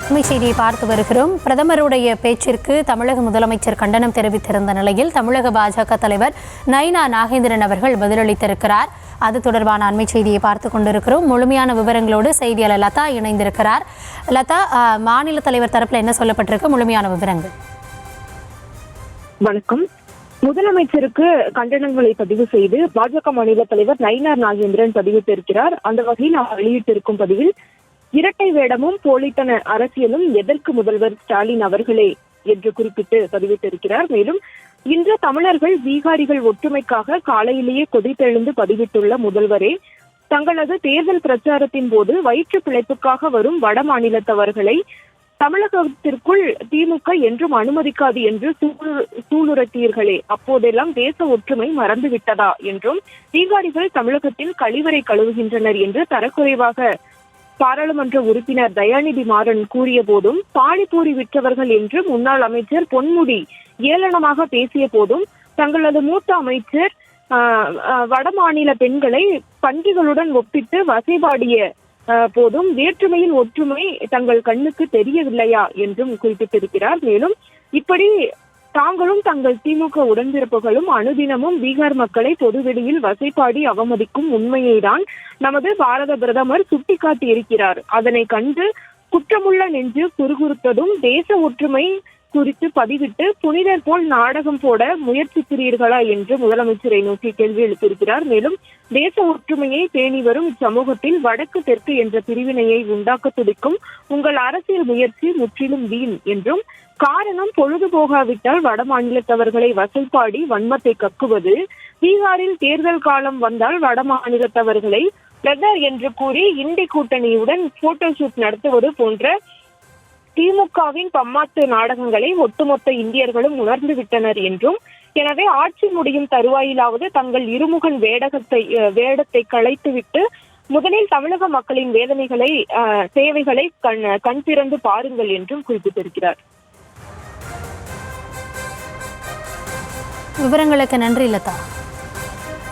அண்மை செய்தியை பார்த்து வருகிறோம். பிரதமருடைய பேச்சிற்கு தமிழக முதலமைச்சர் கண்டனம் தெரிவித்திருந்த நிலையில் தமிழக பாஜக தலைவர் நயினா நாகேந்திரன் அவர்கள் பதிலளித்திருக்கிறார். அது தொடர்பான அண்மை செய்தியை பார்த்து கொண்டிருக்கிறோம். முழுமையான விவரங்களோடு செய்தியாளர் லதா இணைந்திருக்கிறார். லதா, மாநில தலைவர் தரப்பில் என்ன சொல்லப்பட்டிருக்கு, முழுமையான விவரங்கள்? வணக்கம். முதலமைச்சருக்கு கண்டனங்களை பதிவு செய்து பாஜக மாநில தலைவர் நயினா நாகேந்திரன் பதிவிட்டிருக்கிறார். அந்த வகையில் அவர் வெளியிட்டிருக்கும் பதிவில், இரட்டை வேடமும் போலித்தன அரசியலும் எதற்கு முதல்வர் ஸ்டாலின் அவர்களே என்று குறிப்பிட்டு பதிவிட்டிருக்கிறார். மேலும் இன்று தமிழர்கள் பீகாரிகள் ஒற்றுமைக்காக காலையிலேயே கொதித்தெழுந்து பதிவிட்டுள்ள முதல்வரே, தங்களது தேர்தல் பிரச்சாரத்தின் போது வயிற்று பிழைப்புக்காக வரும் வட மாநிலத்தவர்களை தமிழகத்திற்குள் திமுக என்றும் அனுமதிக்காது என்று சூளுரைத்தீர்களே, அப்போதெல்லாம் தேச ஒற்றுமை மறந்துவிட்டதா என்றும், பீகாரிகள் தமிழகத்தில் கழிவறை கழுவுகின்றனர் என்று தரக்குறைவாக பாராளுமன்ற உறுப்பினர் தயாநிதி மாறன் கூறிய போதும், பானிபூரி விற்றவர்கள் என்று முன்னாள் அமைச்சர் பொன்முடி ஏளனமாக பேசிய போதும், தங்களது மூத்த அமைச்சர் வட மாநில பெண்களை பன்றிகளுடன் ஒப்பிட்டு வசைபாடிய போதும் வேற்றுமையில் ஒற்றுமை தங்கள் கண்ணுக்கு தெரியவில்லையா என்றும் குறிப்பிட்டிருக்கிறார். மேலும் இப்படி தாங்களும் தங்கள் திமுக உடன்பிறப்புகளும் அனுதினமும் பீகார் மக்களை பொதுவெளியில் வசைபாடி அவமதிக்கும் உண்மையை தான் நமது பாரத பிரதமர் சுட்டிக்காட்டி இருக்கிறார். அதனை கண்டு குற்றமுள்ள நெஞ்சு குறுகுறுத்ததும் தேச ஒற்றுமை குறித்து பதிவிட்டு புனிதர் போல் நாடகம் போட முயற்சிக்கிறீர்களா என்று முதலமைச்சரை நோக்கி கேள்வி எழுப்பியிருக்கிறார். மேலும் தேச ஒற்றுமையை பேணி வரும் இச்சமூகத்தில் வடக்கு தெற்கு என்ற பிரிவினையை உண்டாக்க துடிக்கும் உங்கள் அரசியல் முயற்சி முற்றிலும் வீண் என்றும், காரணம் பொழுது போகாவிட்டால் வட மாநிலத்தவர்களை வசைப்பாடி வன்மத்தை கக்குவது, பீகாரில் தேர்தல் காலம் வந்தால் வட மாநிலத்தவர்களை பிரதர் என்று கூறி இண்டி கூட்டணியுடன் போட்டோ ஷூட் நடத்துவது போன்ற திமுகவின் பம்மாத்து நாடகங்களை ஒட்டுமொத்த இந்தியர்களும் உணர்ந்து விட்டனர் என்றும், எனவே ஆட்சி முடியும் தருவாயிலாவது தங்கள் இருமுகன் வேடத்தை களைத்துவிட்டு முதலில் தமிழக மக்களின் வேதனைகளை சேவைகளை கண் திறந்து பாருங்கள் என்றும் குறிப்பிட்டிருக்கிறார். விவரங்களுக்கு நன்றி லதா.